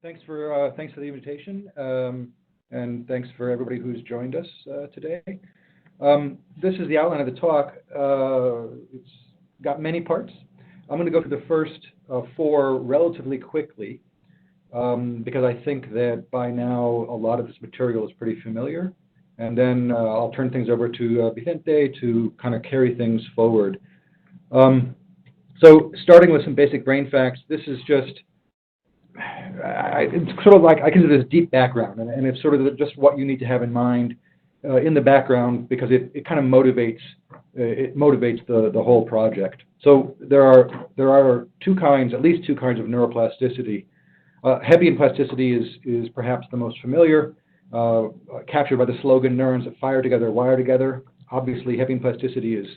Thanks for the invitation, and thanks for everybody who's joined us today. This is the outline of the talk. It's got many parts. I'm going to go through the first four relatively quickly because I think that by now a lot of this material is pretty familiar. And then I'll turn things over to Vicente to kind of carry things forward. So starting with some basic brain facts, this is just, it's sort of like, I consider this deep background, and it's sort of just what you need to have in mind in the background because it kind of motivates the whole project. So there are two kinds, at least two kinds of neuroplasticity. Hebbian plasticity is perhaps the most familiar, captured by the slogan, neurons that fire together, wire together. Obviously, Hebbian plasticity is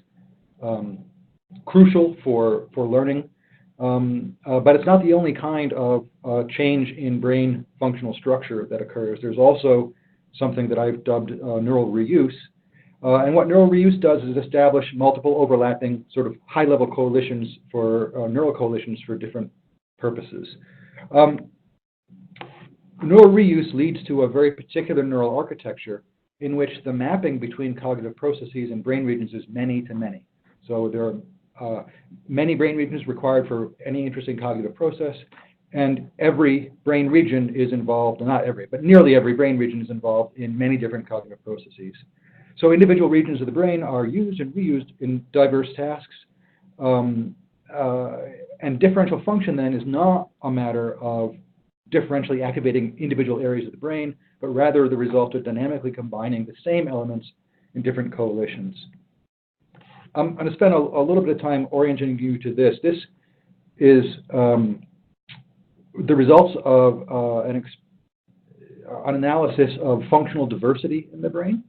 crucial for learning, but it's not the only kind of change in brain functional structure that occurs. There's also something that I've dubbed neural reuse. And what neural reuse does is establish multiple overlapping sort of high-level coalitions for neural coalitions for different purposes. Neural reuse leads to a very particular neural architecture in which the mapping between cognitive processes and brain regions is many to many. So there are many brain regions required for any interesting cognitive process, and every brain region is involved, not every, but nearly every brain region is involved in many different cognitive processes. So individual regions of the brain are used and reused in diverse tasks, and differential function then is not a matter of differentially activating individual areas of the brain, but rather the result of dynamically combining the same elements in different coalitions. I'm going to spend a little bit of time orienting you to this. This is the results of an analysis of functional diversity in the brain,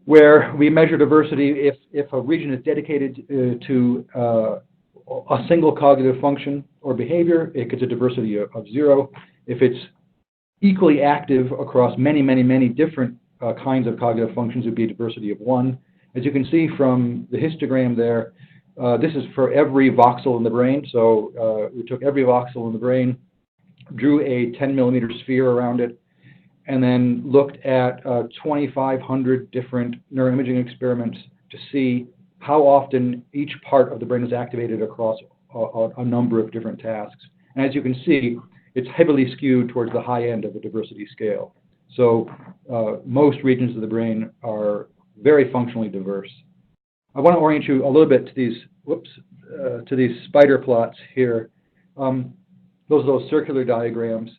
where we measure diversity if a region is dedicated to a single cognitive function or behavior, it gets a diversity of 0. If it's equally active across many, many, many different kinds of cognitive functions, it would be a diversity of 1. As you can see from the histogram there, this is for every voxel in the brain. So we took every voxel in the brain, drew a 10-millimeter sphere around it, and then looked at 2,500 different neuroimaging experiments to see how often each part of the brain is activated across a number of different tasks. And as you can see, it's heavily skewed towards the high end of the diversity scale. So most regions of the brain are very functionally diverse. I want to orient you a little bit to these spider plots here. Those circular diagrams.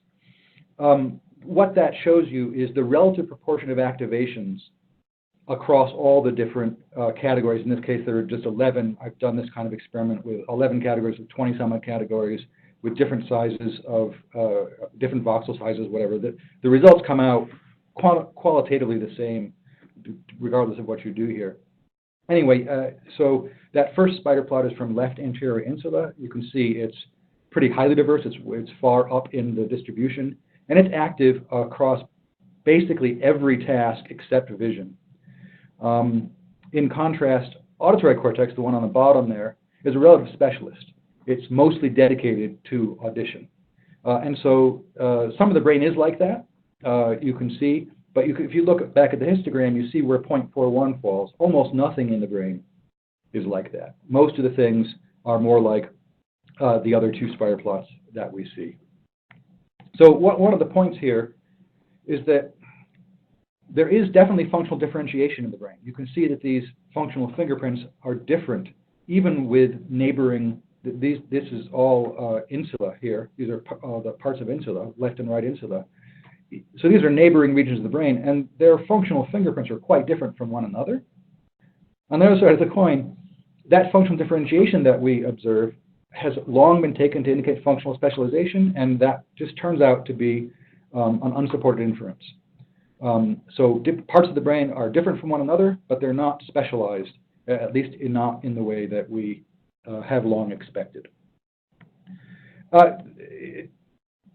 What that shows you is the relative proportion of activations across all the different categories. In this case, there are just 11. I've done this kind of experiment with 11 categories with 20-some categories with different sizes of, different voxel sizes, whatever. The results come out qualitatively the same, regardless of what you do here. Anyway, so that first spider plot is from left anterior insula. You can see it's pretty highly diverse. It's far up in the distribution, and it's active across basically every task except vision. In contrast, auditory cortex, the one on the bottom there, is a relative specialist. It's mostly dedicated to audition. And so some of the brain is like that, you can see, but if you look back at the histogram, you see where 0.41 falls. Almost nothing in the brain is like that. Most of the things are more like the other two spider plots that we see. So one of the points here is that there is definitely functional differentiation in the brain. You can see that these functional fingerprints are different, even with neighboring. This is all insula here. These are the parts of insula, left and right insula. So these are neighboring regions of the brain, and their functional fingerprints are quite different from one another. On the other side of the coin, that functional differentiation that we observe has long been taken to indicate functional specialization, and that just turns out to be an unsupported inference. So parts of the brain are different from one another, but they're not specialized, at least not in the way that we have long expected.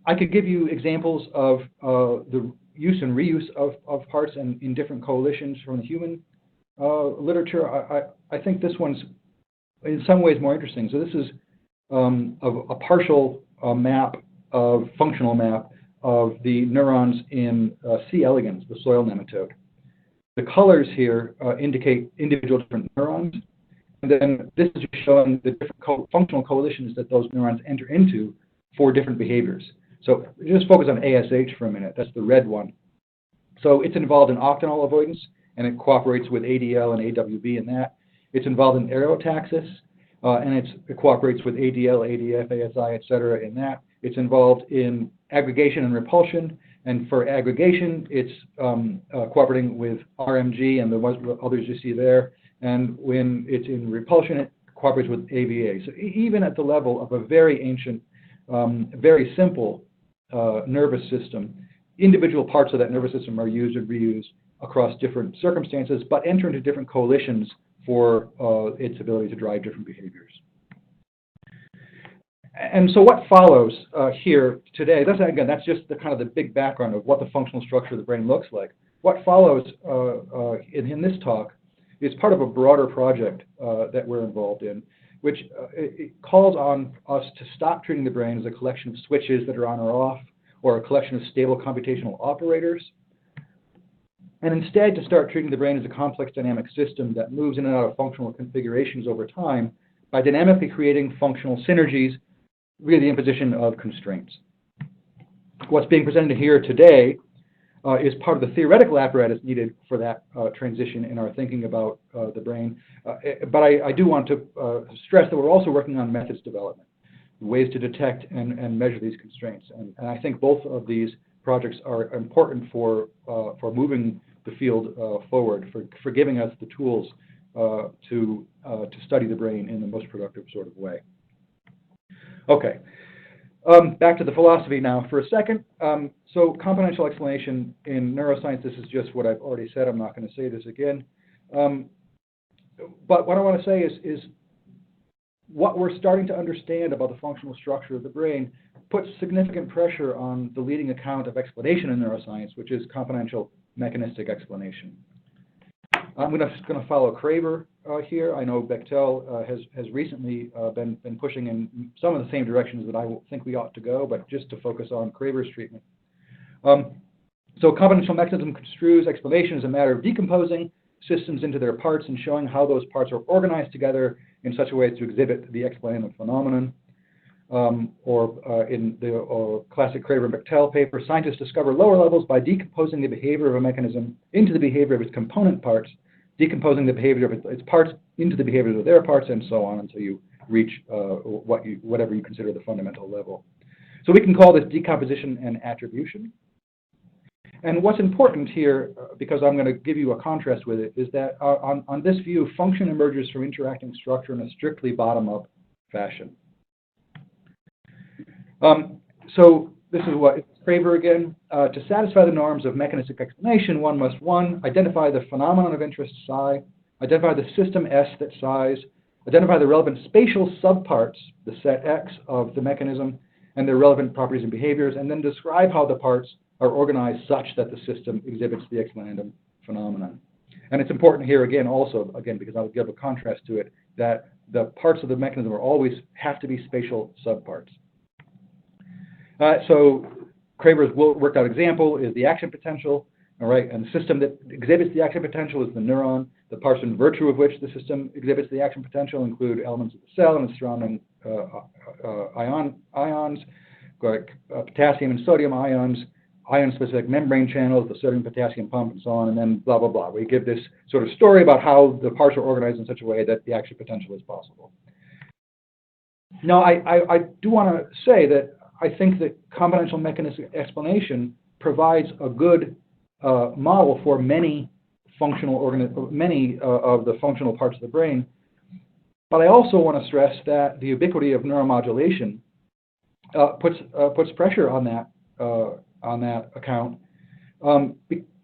I could give you examples of the use and reuse of parts in different coalitions from the human literature. I think this one's in some ways more interesting. So this is a partial map functional map of the neurons in C. elegans, the soil nematode. The colors here indicate individual different neurons, and then this is showing the different functional coalitions that those neurons enter into for different behaviors. So just focus on ASH for a minute. That's the red one. So it's involved in octanol avoidance, and it cooperates with ADL and AWB in that. It's involved in aerotaxis, and it cooperates with ADL, ADF, ASI, et cetera, in that. It's involved in aggregation and repulsion, and for aggregation, it's cooperating with RMG and the others you see there. And when it's in repulsion, it cooperates with AVA. So even at the level of a very ancient, very simple nervous system, individual parts of that nervous system are used and reused across different circumstances, but enter into different coalitions for its ability to drive different behaviors. And so what follows here today, that's just the kind of the big background of what the functional structure of the brain looks like. What follows in this talk is part of a broader project that we're involved in, which it calls on us to stop treating the brain as a collection of switches that are on or off, or a collection of stable computational operators, and instead to start treating the brain as a complex dynamic system that moves in and out of functional configurations over time by dynamically creating functional synergies via the imposition of constraints. What's being presented here today is part of the theoretical apparatus needed for that transition in our thinking about the brain. But I do want to stress that we're also working on methods development, ways to detect and measure these constraints. And I think both of these projects are important for moving the field forward, for giving us the tools to study the brain in the most productive sort of way. Okay, back to the philosophy now for a second. So componential explanation in neuroscience, this is just what I've already said. I'm not going to say this again. But what I want to say is what we're starting to understand about the functional structure of the brain puts significant pressure on the leading account of explanation in neuroscience, which is componential mechanistic explanation. I'm just going to follow Craver here. I know Bechtel has recently been pushing in some of the same directions that I think we ought to go, but just to focus on Craver's treatment. So componential mechanism construes explanation as a matter of decomposing systems into their parts and showing how those parts are organized together in such a way as to exhibit the explainable phenomenon. In the classic Craver and Bechtel paper, scientists discover lower levels by decomposing the behavior of a mechanism into the behavior of its component parts, decomposing the behavior of its parts into the behavior of their parts, and so on until you reach whatever you consider the fundamental level. So we can call this decomposition and attribution. And what's important here, because I'm going to give you a contrast with it, is that on this view, function emerges from interacting structure in a strictly bottom-up fashion. So this is what it's Craver again. To satisfy the norms of mechanistic explanation, one must, 1, identify the phenomenon of interest psi, identify the system S that psi's, identify the relevant spatial subparts, the set X of the mechanism, and their relevant properties and behaviors, and then describe how the parts are organized such that the system exhibits the explanandum phenomenon. And it's important here again, because I'll give a contrast to it, that the parts of the mechanism always have to be spatial subparts. So Craver's worked out example is the action potential, all right, and the system that exhibits the action potential is the neuron. The parts in virtue of which the system exhibits the action potential include elements of the cell and its surrounding ions, like potassium and sodium ions, ion-specific membrane channels, the sodium-potassium pump, and so on, and then blah, blah, blah. We give this sort of story about how the parts are organized in such a way that the action potential is possible. Now, I do want to say that I think that componential mechanistic explanation provides a good model for many of the functional parts of the brain. But I also want to stress that the ubiquity of neuromodulation puts pressure on that account,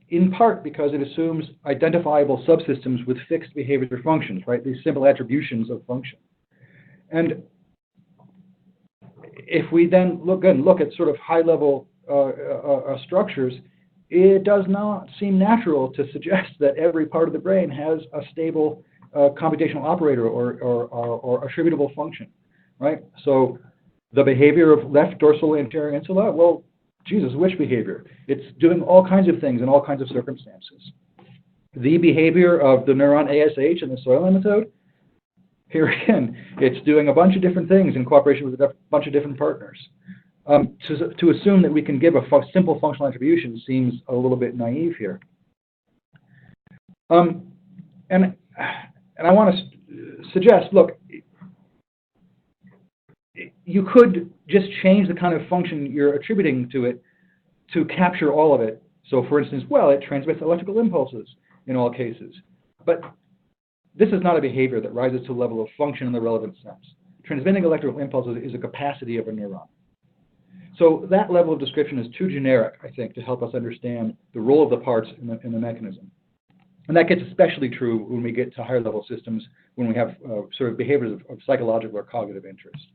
in part because it assumes identifiable subsystems with fixed behaviors or functions, right? These simple attributions of function. And if we then look at sort of high-level structures, it does not seem natural to suggest that every part of the brain has a stable computational operator or attributable function, right? So The behavior of left dorsal anterior insula, well, Jesus, which behavior? It's doing all kinds of things in all kinds of circumstances. The behavior of the neuron ASH in the soil nematode, here again, it's doing a bunch of different things in cooperation with a bunch of different partners. To assume that we can give a simple functional attribution seems a little bit naive here. And I want to suggest, look, you could just change the kind of function you're attributing to it to capture all of it. So for instance, well, it transmits electrical impulses in all cases. But this is not a behavior that rises to the level of function in the relevant sense. Transmitting electrical impulses is a capacity of a neuron. So that level of description is too generic, I think, to help us understand the role of the parts in the mechanism. And that gets especially true when we get to higher level systems, when we have sort of behaviors of psychological or cognitive interest.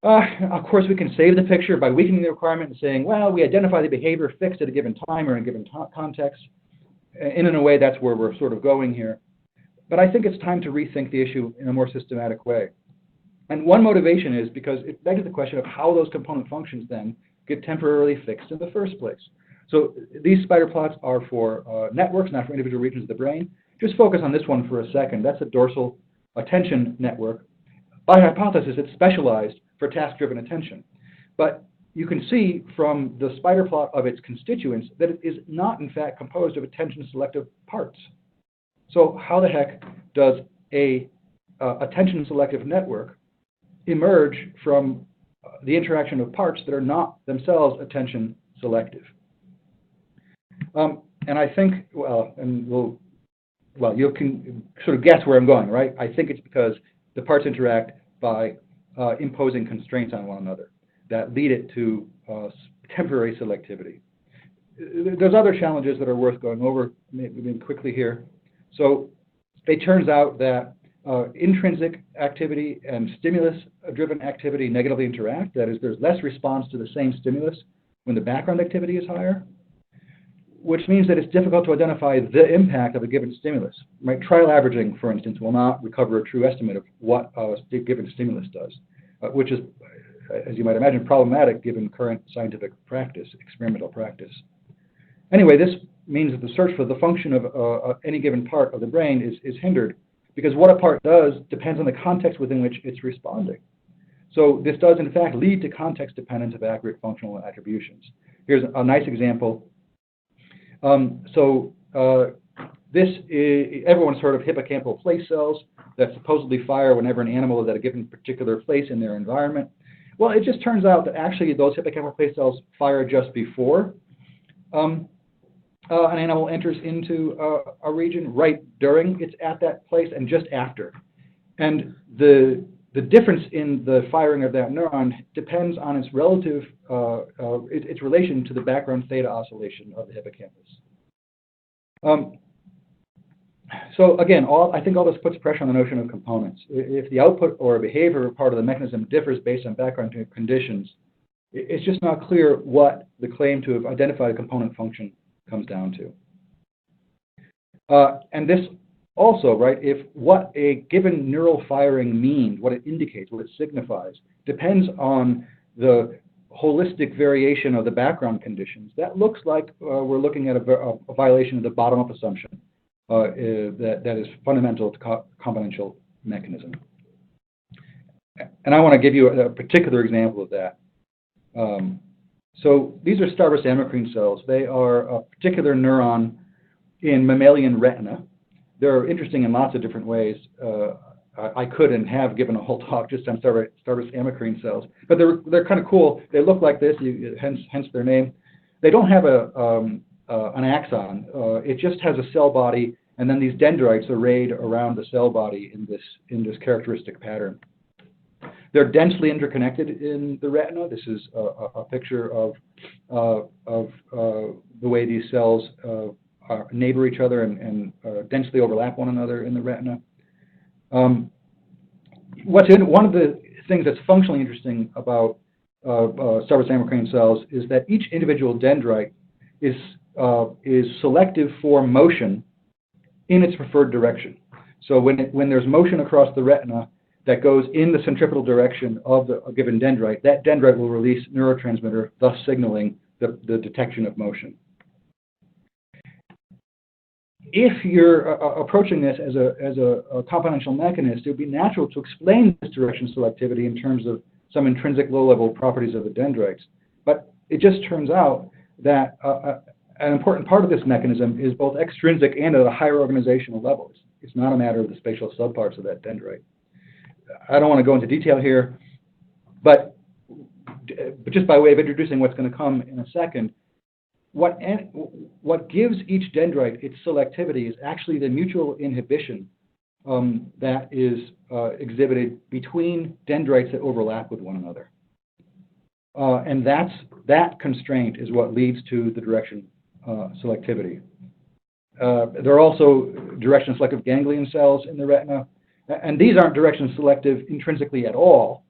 Of course, we can save the picture by weakening the requirement and saying, well, we identify the behavior fixed at a given time or in a given context. In a way, that's where we're sort of going here. But I think it's time to rethink the issue in a more systematic way. And one motivation is because it begs the question of how those component functions then get temporarily fixed in the first place. So these spider plots are for networks, not for individual regions of the brain. Just focus on this one for a second. That's a dorsal attention network. By hypothesis, it's specialized for task-driven attention. But you can see from the spider plot of its constituents that it is not, in fact, composed of attention-selective parts. So how the heck does a attention-selective network emerge from the interaction of parts that are not themselves attention-selective? And I think, you can sort of guess where I'm going, right? I think it's because the parts interact by imposing constraints on one another that lead it to temporary selectivity. There's other challenges that are worth going over maybe quickly here. So it turns out that intrinsic activity and stimulus-driven activity negatively interact. That is, there's less response to the same stimulus when the background activity is higher, which means that it's difficult to identify the impact of a given stimulus. Right? Trial averaging, for instance, will not recover a true estimate of what a given stimulus does, which is, as you might imagine, problematic given current scientific practice, experimental practice. Anyway, this means that the search for the function of any given part of the brain is hindered because what a part does depends on the context within which it's responding. So this does, in fact, lead to context dependence of accurate functional attributions. Here's a nice example. This is, everyone's heard of hippocampal place cells that supposedly fire whenever an animal is at a given particular place in their environment. Well, it just turns out that actually those hippocampal place cells fire just before an animal enters into a region, right during it's at that place, and just after. And the difference in the firing of that neuron depends on its relative, its relation to the background theta oscillation of the hippocampus. So again, I think all this puts pressure on the notion of components. If the output or behavior part of the mechanism differs based on background conditions, it's just not clear what the claim to have identified a component function comes down to. And this also, right, if what a given neural firing means, what it indicates, what it signifies, depends on the holistic variation of the background conditions, that looks like we're looking at a violation of the bottom-up assumption that is fundamental to combinatorial mechanism. And I want to give you a particular example of that. So these are Starburst amacrine cells. They are a particular neuron in mammalian retina. They're interesting in lots of different ways. I could and have given a whole talk just on Starburst amacrine cells, but they're kind of cool. They look like this, hence their name. They don't have an axon. It just has a cell body, and then these dendrites arrayed around the cell body in this characteristic pattern. They're densely interconnected in the retina. This is a picture of the way these cells neighbor each other and densely overlap one another in the retina. One of the things that's functionally interesting about Starburst amacrine cells is that each individual dendrite is selective for motion in its preferred direction. So when there's motion across the retina, that goes in the centripetal direction of a given dendrite, that dendrite will release neurotransmitter, thus signaling the detection of motion. If you're approaching this as a componential mechanism, it would be natural to explain this direction selectivity in terms of some intrinsic low-level properties of the dendrites. But it just turns out that an important part of this mechanism is both extrinsic and at a higher organizational level. It's not a matter of the spatial subparts of that dendrite. I don't want to go into detail here, but just by way of introducing what's going to come in a second, what gives each dendrite its selectivity is actually the mutual inhibition that is exhibited between dendrites that overlap with one another. And that constraint is what leads to the direction selectivity. There are also direction selective ganglion cells in the retina, and these aren't direction selective intrinsically at all.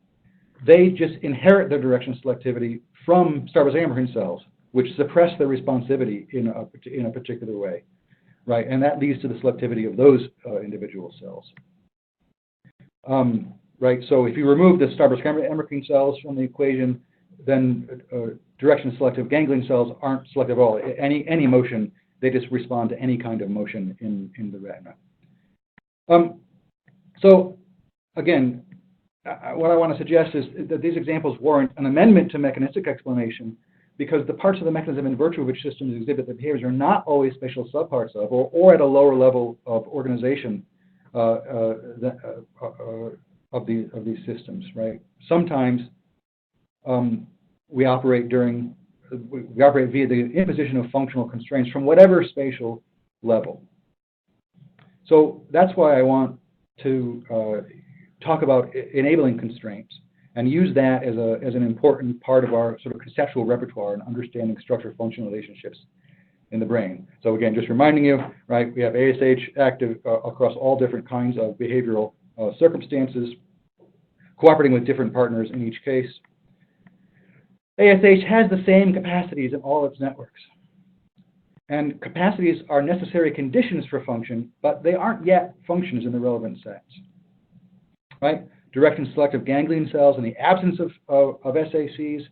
They just inherit their direction selectivity from Starbuck-Amarin cells, which suppress their responsivity in a particular way, right? And that leads to the selectivity of those individual cells. Right, so if you remove the Starbuck-Amarin cells from the equation, then direction selective ganglion cells aren't selective at all. Any motion, they just respond to any kind of motion in the retina. So again, what I want to suggest is that these examples warrant an amendment to mechanistic explanation, because the parts of the mechanism in virtue of which systems exhibit the behaviors are not always spatial subparts of, or at a lower level of organization of these systems, right? Sometimes we operate via the imposition of functional constraints from whatever spatial level. So that's why I want to talk about enabling constraints and use that as an important part of our sort of conceptual repertoire in understanding structure-function relationships in the brain. So again, just reminding you, right, we have ASH active across all different kinds of behavioral circumstances, cooperating with different partners in each case. ASH has the same capacities in all its networks. And capacities are necessary conditions for function, but they aren't yet functions in the relevant sense. Right? Direction selective ganglion cells in the absence of SACs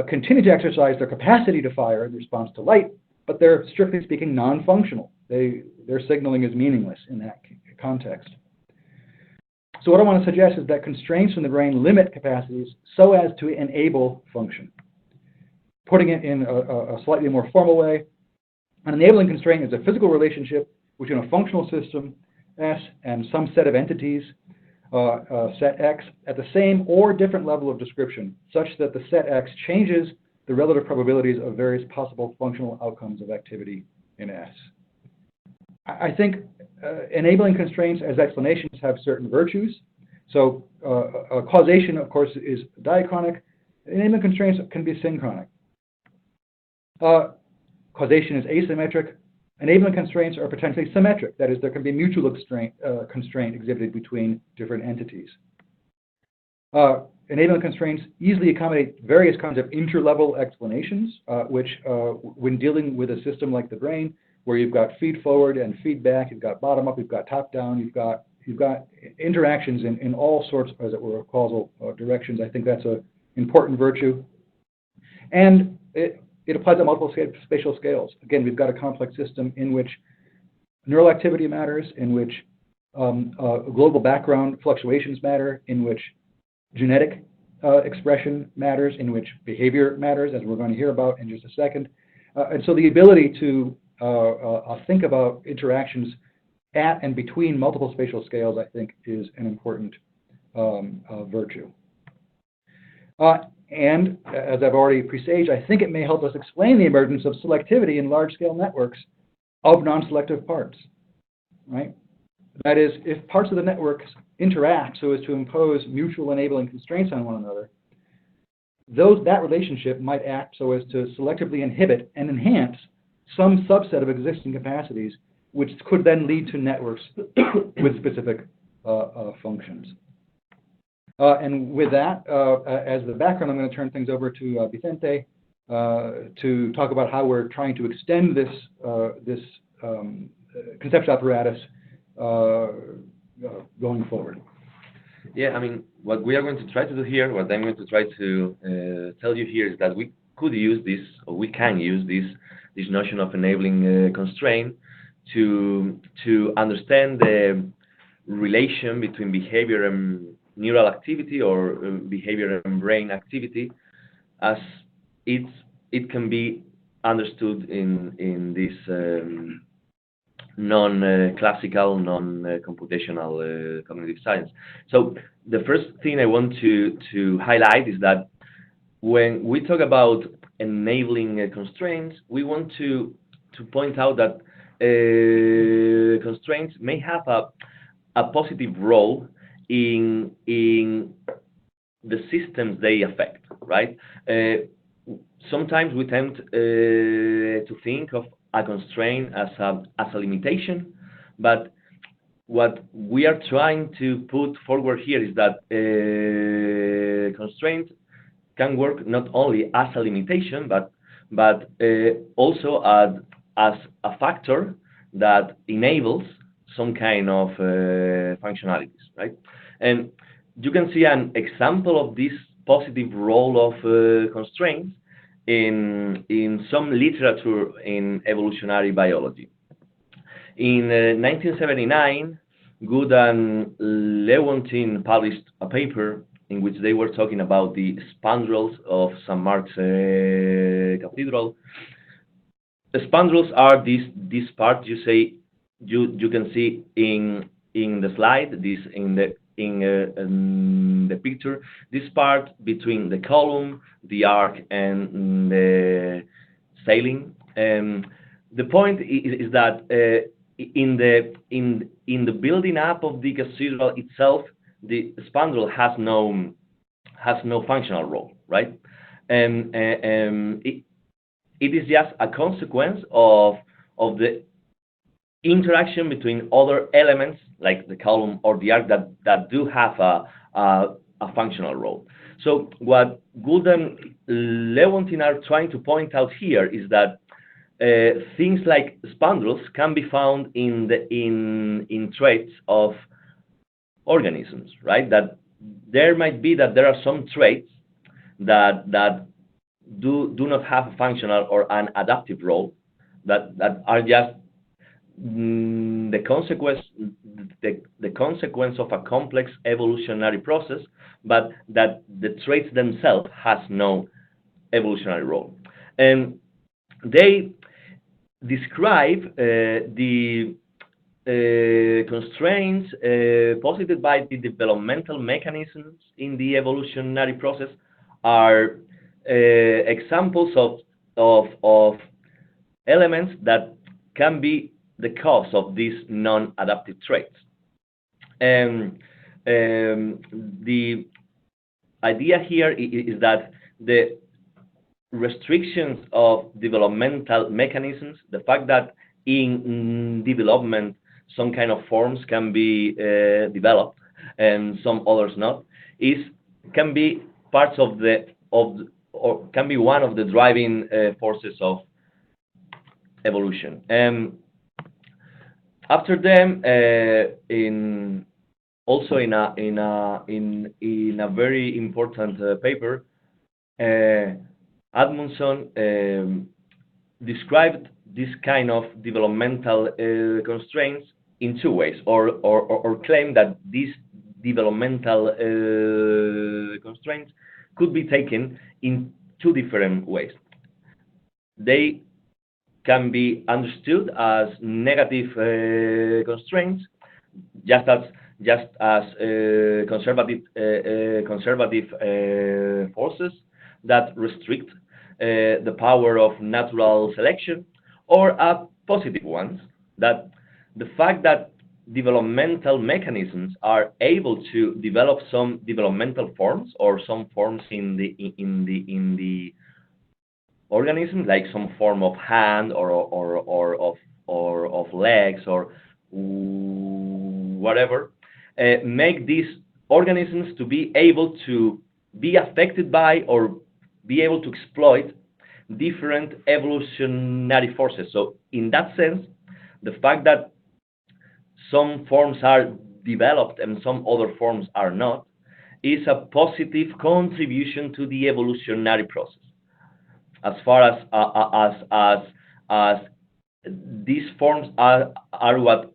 continue to exercise their capacity to fire in response to light, but they're strictly speaking non-functional. Their signaling is meaningless in that context. So what I want to suggest is that constraints in the brain limit capacities so as to enable function. Putting it in a slightly more formal way, an enabling constraint is a physical relationship between a functional system, S, and some set of entities, set X, at the same or different level of description, such that the set X changes the relative probabilities of various possible functional outcomes of activity in S. I think enabling constraints as explanations have certain virtues. So causation, of course, is diachronic. Enabling constraints can be synchronic. Causation is asymmetric. Enabling constraints are potentially symmetric. That is, there can be mutual constraint exhibited between different entities. Enabling constraints easily accommodate various kinds of interlevel explanations, which, when dealing with a system like the brain, where you've got feed forward and feedback, you've got bottom up, you've got top down, you've got interactions in all sorts, as it were, causal directions. I think that's an important virtue, and it applies at multiple spatial scales. Again, we've got a complex system in which neural activity matters, in which global background fluctuations matter, in which genetic expression matters, in which behavior matters, as we're going to hear about in just a second. And so the ability to think about interactions at and between multiple spatial scales, I think, is an important virtue. And as I've already presaged, I think it may help us explain the emergence of selectivity in large-scale networks of non-selective parts, right? That is, if parts of the networks interact so as to impose mutual enabling constraints on one another, that relationship might act so as to selectively inhibit and enhance some subset of existing capacities, which could then lead to networks with specific functions. And with that, as the background, I'm going to turn things over to Vicente to talk about how we're trying to extend this conceptual apparatus going forward. Yeah, I mean, what we are going to try to do here, what I'm going to try to tell you here is that we could use this, or we can use this notion of enabling constraint to understand the relation between behavior and neural activity, or behavior and brain activity, as it's it can be understood in this non-classical, non-computational cognitive science. So the first thing I want to highlight is that when we talk about enabling constraints, we want to point out that constraints may have a positive role in the systems they affect, right? Sometimes we tend to think of a constraint as a limitation, but what we are trying to put forward here is that constraint can work not only as a limitation, but also as a factor that enables some kind of functionalities, right? And you can see an example of this positive role of constraints in some literature in evolutionary biology. In 1979, Good and Lewontin published a paper in which they were talking about the spandrels of St. Mark's Cathedral. The spandrels are this part you can see in the slide, this in the picture, this part between the column, the arc, and the ceiling. The point is that in the building up of the cathedral itself, the spandrel has no functional role, right? And it is just a consequence of the interaction between other elements like the column or the arc that do have a functional role. So what Gould and Lewontin are trying to point out here is that things like spandrels can be found in traits of organisms, right? That there might be that there are some traits that do not have a functional or an adaptive role, that are just the consequence of a complex evolutionary process, but that the traits themselves has no evolutionary role. And they describe the constraints posited by the developmental mechanisms in the evolutionary process are examples of elements that can be the cause of these non-adaptive traits. And the idea here is that the restrictions of developmental mechanisms, the fact that in development some kind of forms can be developed and some others not, can be parts of or can be one of the driving forces of evolution. After them, also in a very important paper, Admundson described this kind of developmental constraints in two ways, or claimed that these developmental constraints could be taken in two different ways. They can be understood as negative constraints, just as conservative forces that restrict the power of natural selection, or positive ones, that the fact that developmental mechanisms are able to develop some developmental forms or some forms in the organism, like some form of hand or of legs or whatever, make these organisms to be able to be affected by or be able to exploit different evolutionary forces. So in that sense, the fact that some forms are developed and some other forms are not, is a positive contribution to the evolutionary process. As far as these forms are what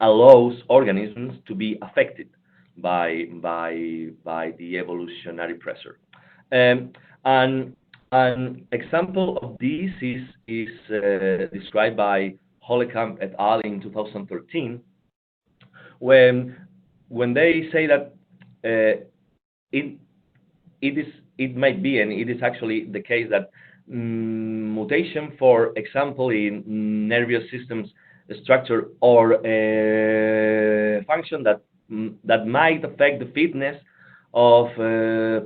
allows organisms to be affected by the evolutionary pressure. And an example of this is described by Hollekamp et al. In 2013, when they say that it might be, and it is actually the case, that mutation, for example, in nervous systems structure or function that might affect the fitness of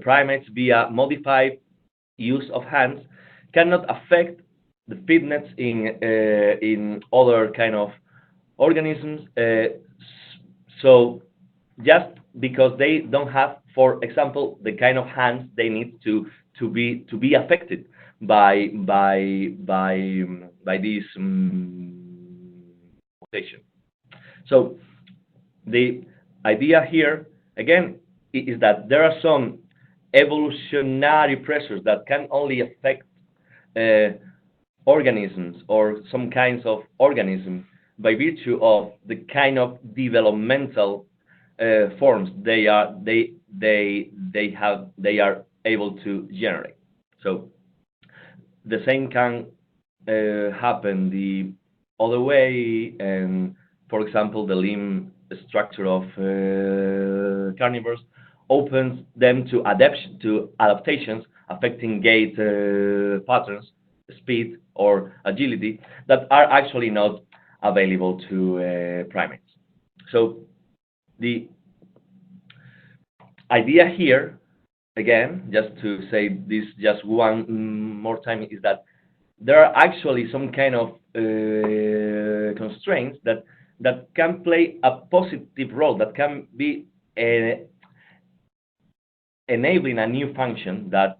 primates via modified use of hands, cannot affect the fitness in other kind of organisms. So just because they don't have, for example, the kind of hands they need to be affected by this mutation. So the idea here again is that there are some evolutionary pressures that can only affect organisms or some kinds of organisms by virtue of the kind of developmental forms they are able to generate. So the same can happen the other way, and for example, the limb structure of carnivores opens them to adaptations affecting gait patterns, speed, or agility that are actually not available to primates. So the idea here, again, just to say this just one more time, is that there are actually some kind of constraints that can play a positive role, that can be enabling a new function that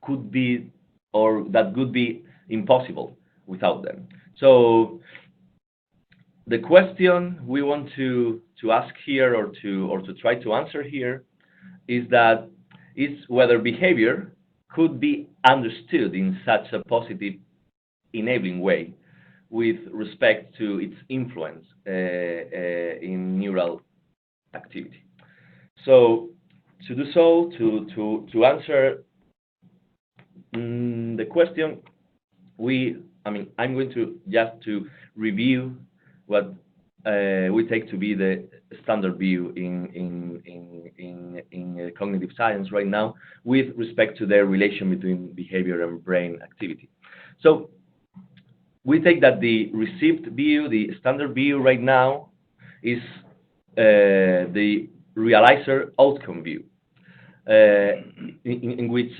could be, or that could be impossible without them. So the question we want to ask here, or to try to answer here, is whether behavior could be understood in such a positive enabling way with respect to its influence in neural activity. So to do so, to answer the question, I'm going to just to review what we take to be the standard view in cognitive science right now with respect to the relation between behavior and brain activity. So we take that the received view, the standard view right now, is the realizer outcome view, in which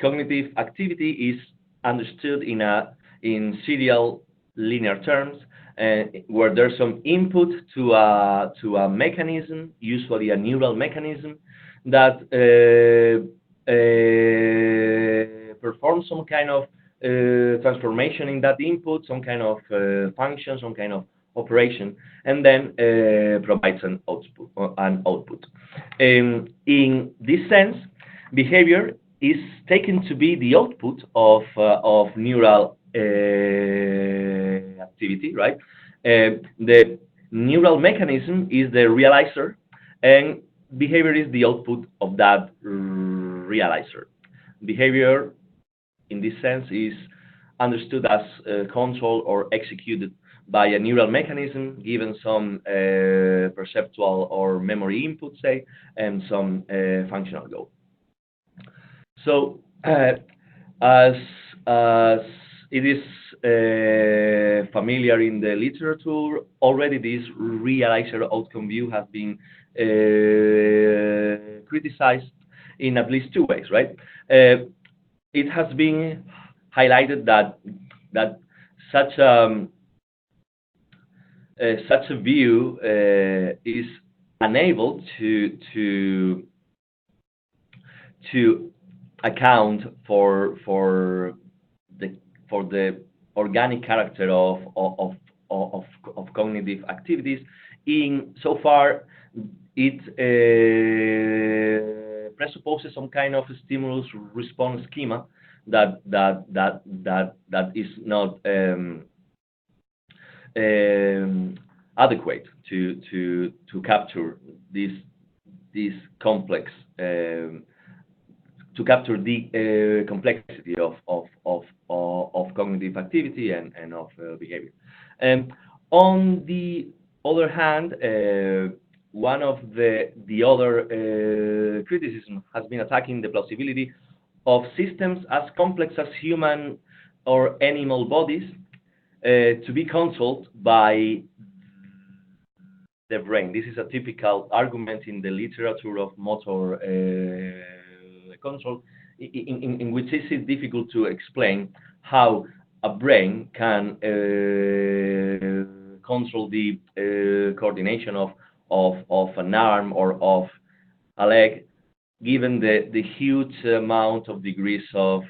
cognitive activity is understood in serial linear terms, where there's some input to a mechanism, usually a neural mechanism, that performs some kind of transformation in that input, some kind of function, some kind of operation, and then provides an output. In this sense, behavior is taken to be the output of neural activity, right? The neural mechanism is the realizer, and behavior is the output of that realizer. Behavior, in this sense, is understood as controlled or executed by a neural mechanism, given some perceptual or memory input, say, and some functional goal. So, as it is familiar in the literature already, this realizer outcome view has been criticized in at least two ways, right? It has been highlighted that such a view is unable to account for the organic character of of cognitive activities. So far, it presupposes some kind of stimulus response schema that is not adequate to capture this complex to capture the complexity of cognitive activity and of behavior. On the other hand, one of the other criticism has been attacking the plausibility of systems as complex as human or animal bodies to be controlled by the brain. This is a typical argument in the literature of motor control, in which it is difficult to explain how a brain can control the coordination of an arm or of a leg, given the huge amount of degrees of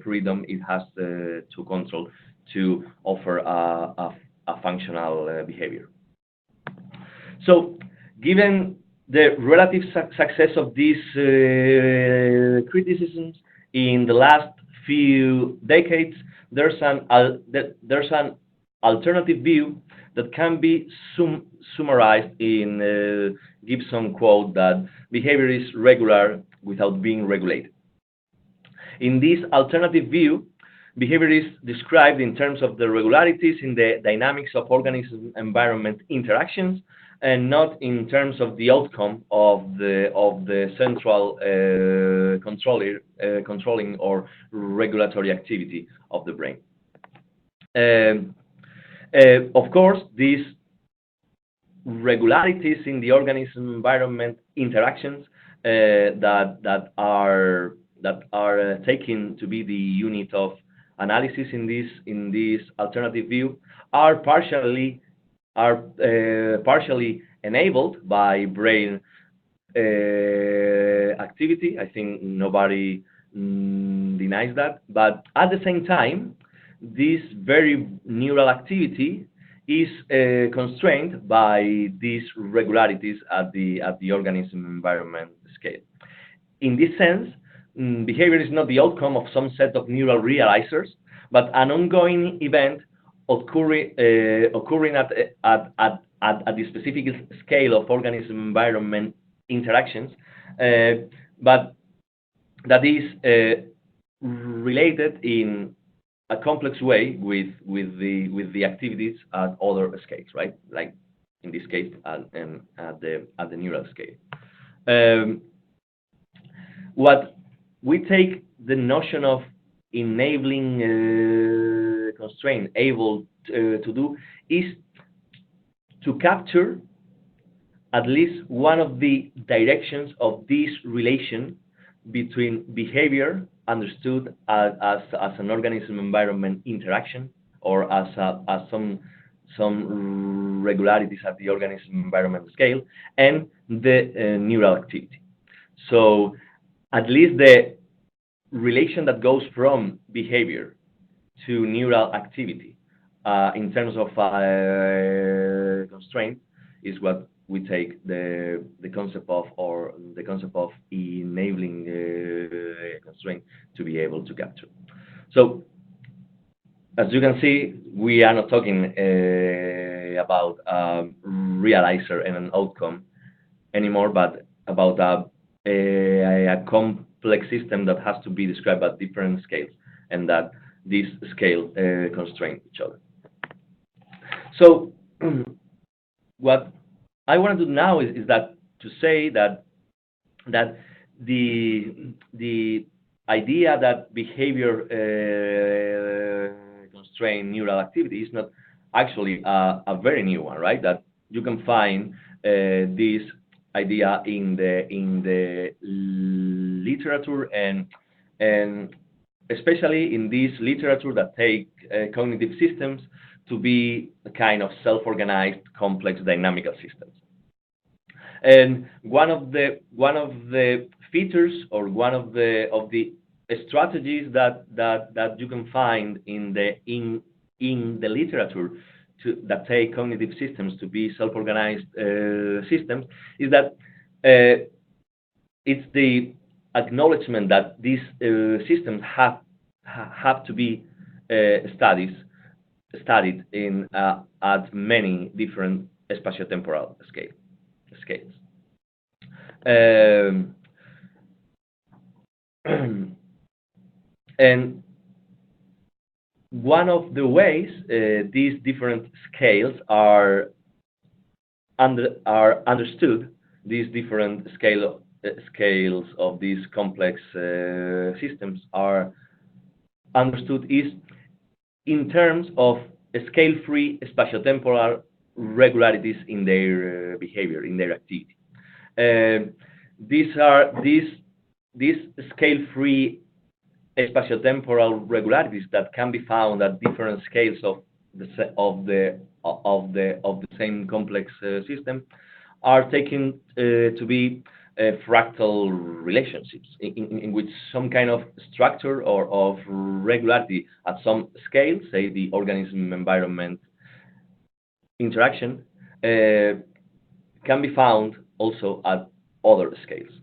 freedom it has to control to offer a functional behavior. So, given the relative success of these criticisms in the last few decades, there's an alternative view that can be summarized in Gibson quote that behavior is regular without being regulated. In this alternative view, behavior is described in terms of the regularities in the dynamics of organism-environment interactions, and not in terms of the outcome of the central controlling or regulatory activity of the brain. Of course, these regularities in the organism-environment interactions that are taken to be the unit of analysis in this alternative view are partially enabled by brain activity. I think nobody denies that. But at the same time, this very neural activity is constrained by these regularities at the organism environment scale. In this sense, behavior is not the outcome of some set of neural realizers, but an ongoing event occurring at the specific scale of organism-environment interactions, but that is related in a complex way with the activities at other scales, right? Like in this case, at the neural scale. What we take the notion of enabling constraint able to do is to capture at least one of the directions of this relation between behavior understood as an organism-environment interaction, or as some regularities at the organism-environment scale, and the neural activity. So at least the relation that goes from behavior to neural activity in terms of constraint is what we take the concept of, or the concept of enabling constraint to be able to capture. So as you can see, we are not talking about a realizer and an outcome anymore, but about a complex system that has to be described at different scales, and that these scales constrain each other. So what I want to do now is that to say that the idea that behavior constrain neural activity is not actually a very new one, right? That you can find this idea in the literature, and especially in this literature that take cognitive systems to be a kind of self-organized, complex, dynamical systems. And one of the features, or one of the strategies that you can find in the literature that take cognitive systems to be self-organized systems is that it's the acknowledgement that these systems have to be studied in at many different spatiotemporal scales. And one of the ways these different scales are understood, these different scales of these complex systems are understood is in terms of scale-free spatiotemporal regularities in their behavior, in their activity. These scale-free spatiotemporal regularities that can be found at different scales of the same complex system are taken to be fractal relationships in which some kind of structure or of regularity at some scale, say the organism-environment interaction, can be found also at other scales,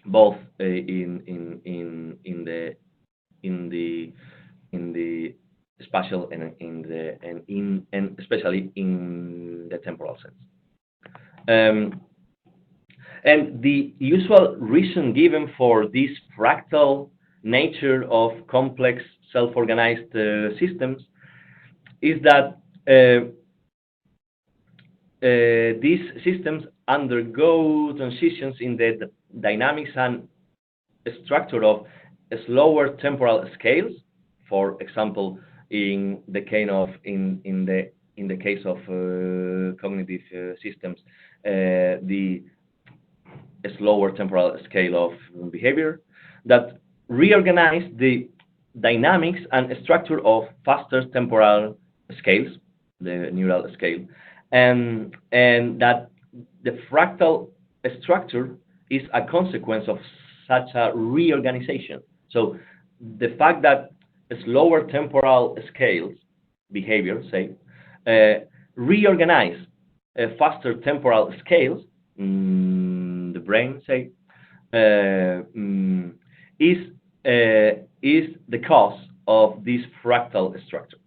both in the spatial and especially in the temporal sense. And the usual reason given for this fractal nature of complex self-organized systems is that these systems undergo transitions in the dynamics and structure of slower temporal scales. For example, in the case of cognitive systems, the slower temporal scale of behavior that reorganize the dynamics and structure of faster temporal scales, the neural scale, and that the fractal structure is a consequence of such a reorganization. So the fact that slower temporal scales behavior, say, reorganize faster temporal scales, the brain, say, is the cause of this fractal structure.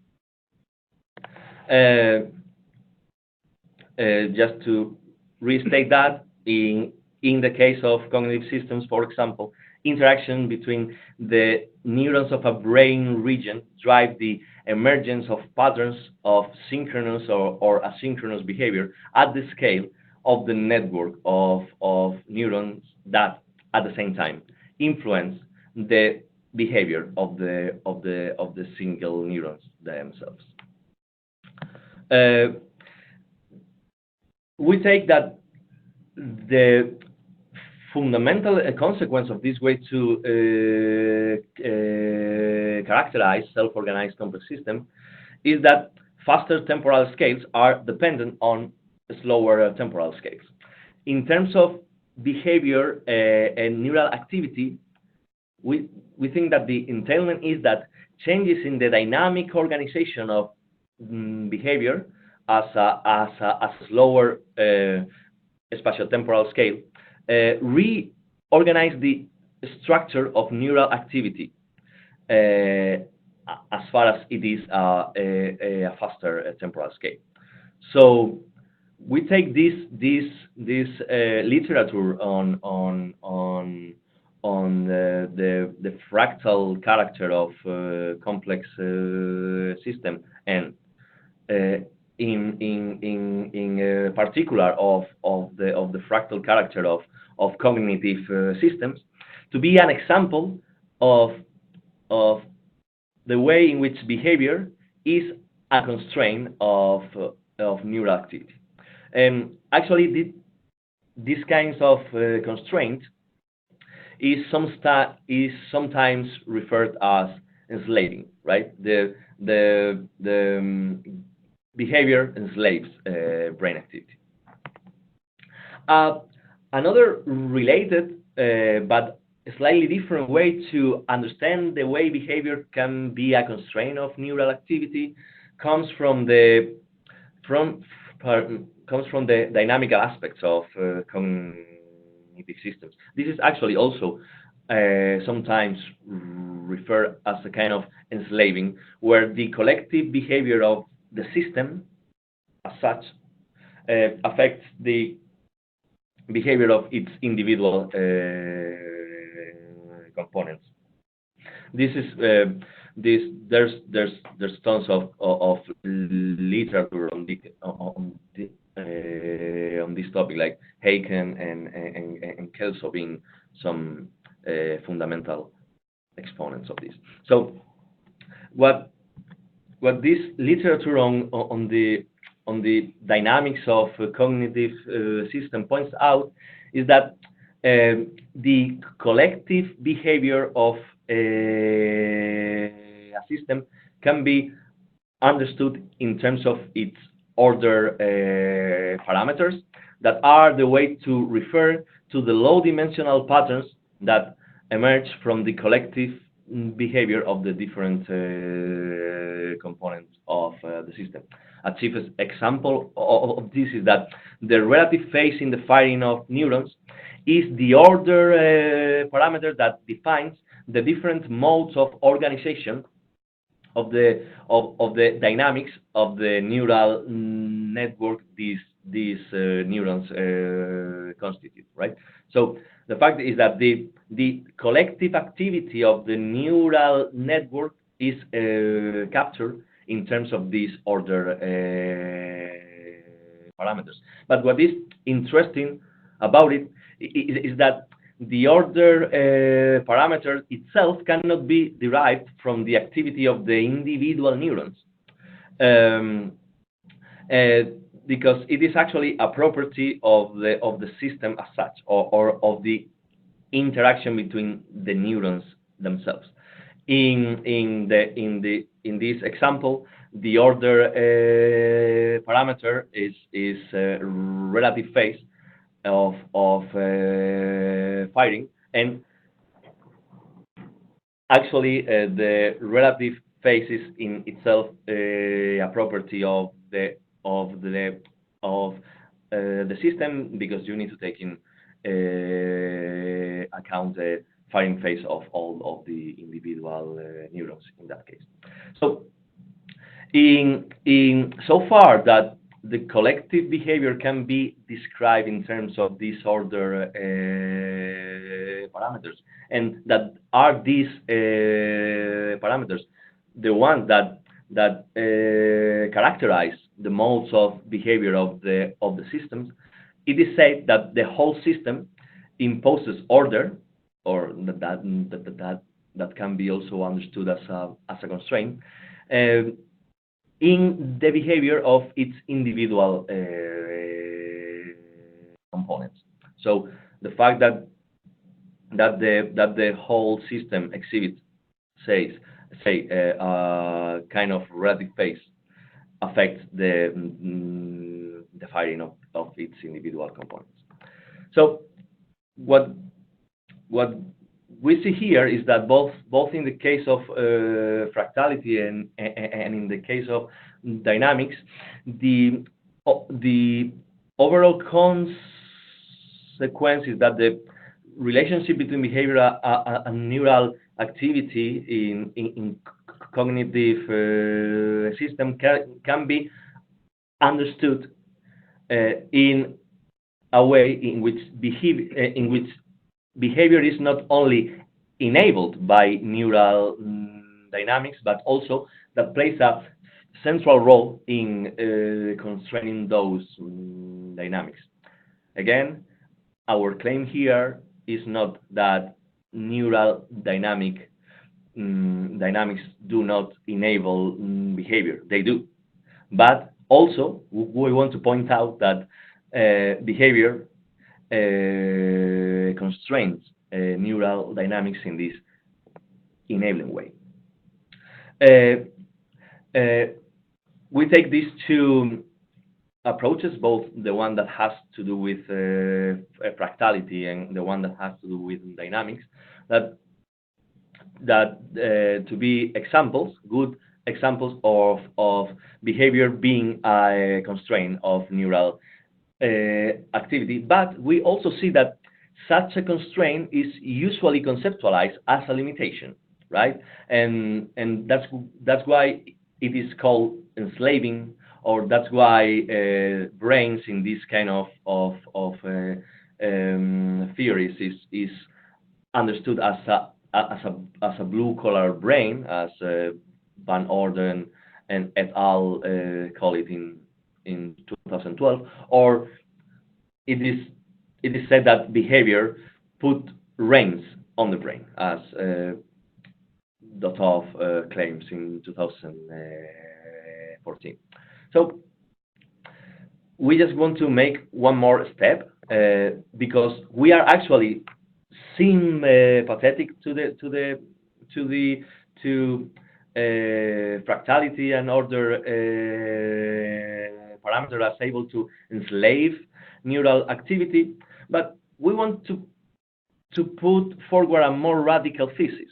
Just to restate that, in the case of cognitive systems, for example, interaction between the neurons of a brain region drive the emergence of patterns of synchronous or asynchronous behavior at the scale of the network of neurons that, at the same time, influence the behavior of the single neurons themselves. We take that the fundamental consequence of this way to characterize self-organized complex system is that faster temporal scales are dependent on slower temporal scales. In terms of behavior and neural activity, we think that the entailment is that changes in the dynamic organization of behavior as a slower spatiotemporal scale reorganize the structure of neural activity as far as it is a faster temporal scale. So we take this literature on the fractal character of complex system, and in particular of the fractal character of cognitive systems, to be an example of the way in which behavior is a constraint of neural activity. And actually, these kinds of constraint is sometimes referred as enslaving, right? The behavior enslaves brain activity. Another related but slightly different way to understand the way behavior can be a constraint of neural activity comes from the from comes from the dynamical aspects of cognitive systems. This is actually also sometimes referred as a kind of enslaving, where the collective behavior of the system as such affects the behavior of its individual components. This is there's tons of literature on this topic, like Haken and Kelso being some fundamental exponents of this. So what this literature on the dynamics of cognitive system points out is that the collective behavior of a system can be understood in terms of its order parameters that are the way to refer to the low-dimensional patterns that emerge from the collective behavior of the different components of the system. A chief example of this is that the relative phase in the firing of neurons is the order parameter that defines the different modes of organization of the dynamics of the neural network these neurons constitute, right? So the fact is that the collective activity of the neural network is captured in terms of these order parameters. But what is interesting about it is that the order parameter itself cannot be derived from the activity of the individual neurons, because it is actually a property of the system as such, or of the interaction between the neurons themselves. In this example, the order parameter is relative phase of firing, and actually the relative phase is in itself a property of the system, because you need to take in account the firing phase of all of the individual neurons in that case. So so far that the collective behavior can be described in terms of these order parameters, and that are these parameters the ones that characterize the modes of behavior of the systems. It is said that the whole system imposes order, or that can be also understood as a constraint in the behavior of its individual components. So the fact that the whole system exhibits, say kind of relative phase, affects the firing of its individual components. So what we see here is that both in the case of fractality and in the case of dynamics, the overall consequence is that the relationship between behavior and neural activity in cognitive system can be understood in a way in which behavior is not only enabled by neural dynamics, but also that plays a central role in constraining those dynamics. Again, our claim here is not that neural dynamics do not enable behavior. They do. But also, we want to point out that behavior constrains neural dynamics in this enabling way. We take these two approaches, both the one that has to do with fractality and the one that has to do with dynamics, that to be examples, good examples of behavior being a constraint of neural activity, but we also see that such a constraint is usually conceptualized as a limitation, right? And that's why it is called enslaving, or that's why brains in this kind of theories is understood as a blue collar brain, as Van Orden and et al. Call it in 2012, or it is said that behavior put reins on the brain, as Dotov claims in 2014. So we just want to make one more step because we are actually sympathetic to fractality and other parameters as able to enslave neural activity, but we want to put forward a more radical thesis.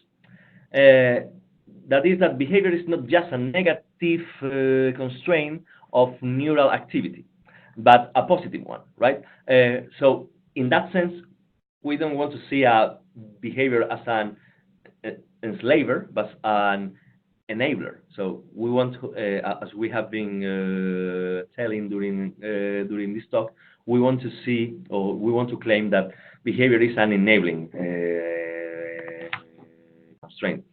That is that behavior is not just a negative constraint of neural activity, but a positive one, right? So in that sense, we don't want to see a behavior as an enslaver, but an enabler. So we want to, as we have been telling during this talk, we want to see, or we want to claim that behavior is an enabling constraint.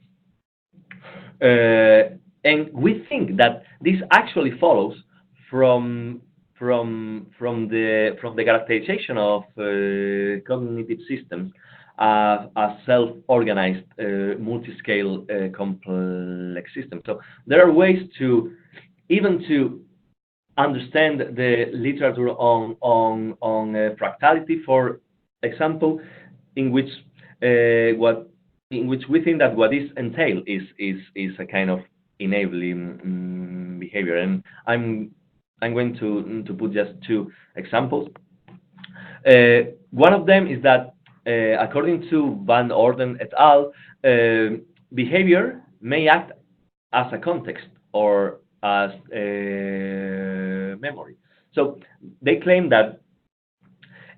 And we think that this actually follows from the characterization of cognitive systems as self-organized, multi-scale, complex systems. So there are ways to understand the literature on fractality, for example, in which we think that what is entailed is a kind of enabling behavior. And I'm going to put just two examples. One of them is that according to Van Orden et al., behavior may act as a context or as memory. So they claim that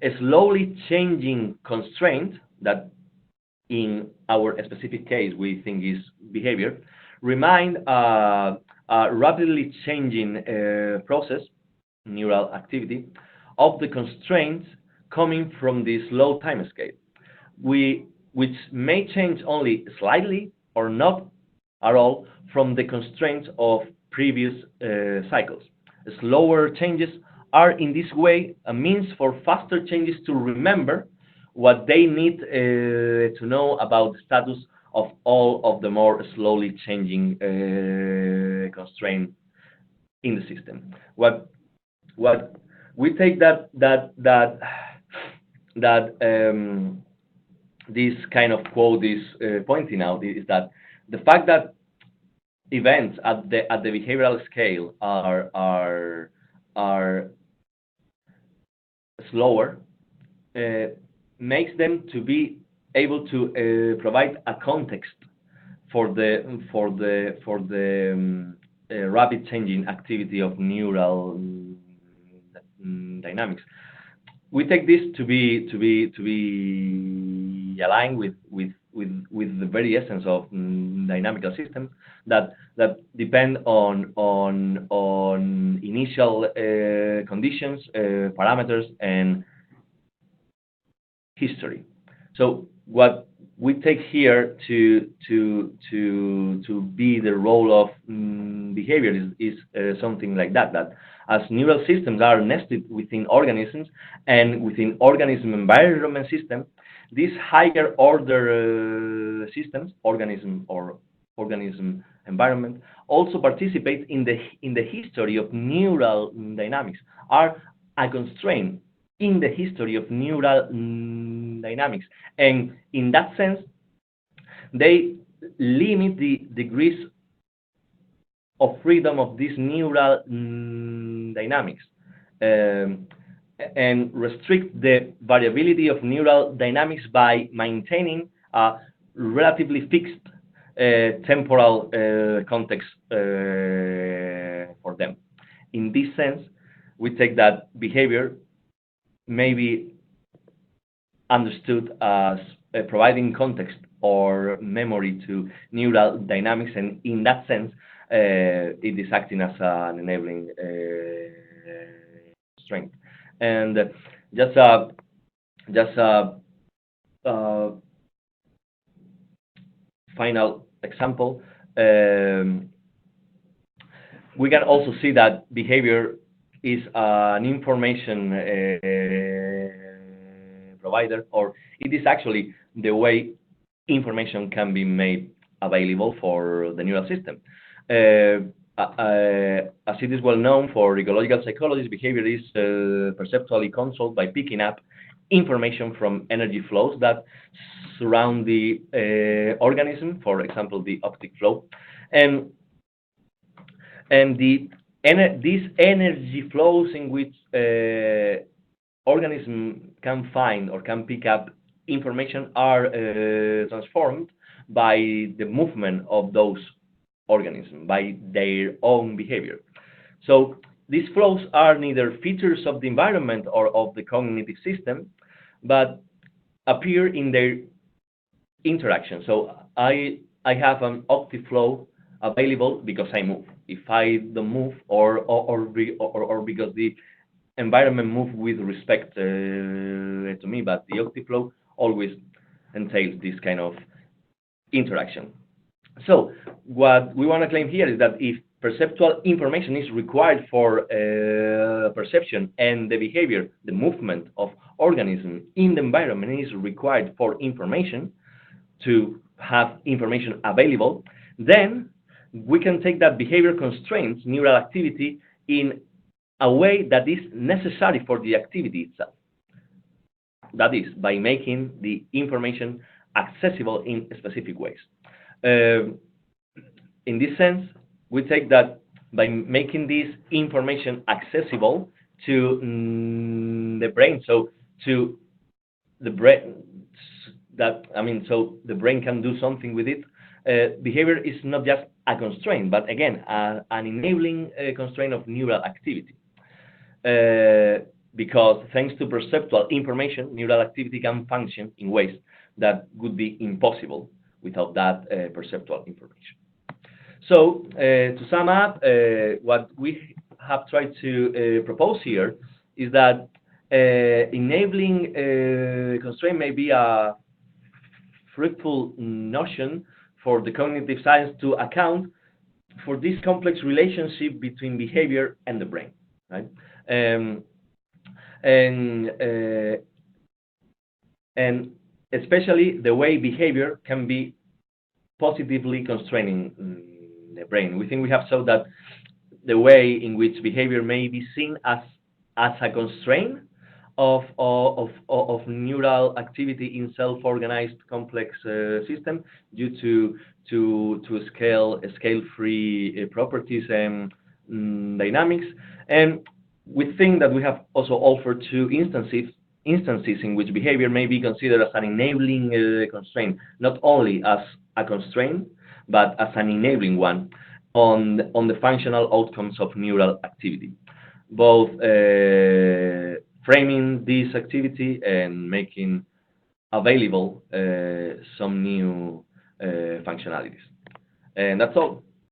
a slowly changing constraint, that in our specific case we think is behavior, remind a rapidly changing process, neural activity, of the constraints coming from this low time scale, which may change only slightly or not at all from the constraints of previous cycles. Slower changes are in this way a means for faster changes to remember what they need to know about the status of all of the more slowly changing constraints in the system. What we take that this kind of quote is pointing out is that the fact that events at the behavioral scale are slower makes them to be able to provide a context for the rapid changing activity of neural dynamics. We take this to be aligned with the very essence of dynamical systems that depend on initial conditions, parameters, and history. So what we take here to be the role of behavior is something like that as neural systems are nested within organisms and within organism environment systems, these higher order systems, organism environment, also participate in the history of neural dynamics, are a constraint in the history of neural dynamics. And in that sense, they limit the degrees of freedom of these neural dynamics and restrict the variability of neural dynamics by maintaining a relatively fixed temporal context for them. In this sense, we take that behavior may be understood as providing context or memory to neural dynamics, and in that sense, it is acting as an enabling strength. And just a final example, we can also see that behavior is an information provider, or it is actually the way information can be made available for the neural system. As it is well known for ecological psychologists, behavior is perceptually controlled by picking up information from energy flows that surround the organism, for example, the optic flow. And these energy flows in which organism can find or can pick up information are transformed by the movement of those organisms, by their own behavior. So these flows are neither features of the environment or of the cognitive system, but appear in their interaction. So I have an optic flow available because I move. If I don't move, or because the environment moves with respect to me, but the optic flow always entails this kind of interaction. So what we want to claim here is that if perceptual information is required for perception, and the behavior, the movement of organism in the environment is required for information, to have information available, then we can take that behavior constraints neural activity in a way that is necessary for the activity itself. That is, by making the information accessible in specific ways. In this sense, we take that by making this information accessible to the brain, so to the brain, so the brain can do something with it. Behavior is not just a constraint, but again, an enabling constraint of neural activity. Because thanks to perceptual information, neural activity can function in ways that would be impossible without that perceptual information. So, to sum up, what we have tried to propose here is that enabling constraint may be a fruitful notion for the cognitive science to account for this complex relationship between behavior and the brain, right? And especially the way behavior can be positively constraining the brain. We think we have shown that the way in which behavior may be seen as a constraint of neural activity in self-organized complex system due to scale-free properties and dynamics. And we think that we have also offered two instances in which behavior may be considered as an enabling constraint, not only as a constraint, but as an enabling one on the functional outcomes of neural activity, both framing this activity and making available some new functionalities. And that's all.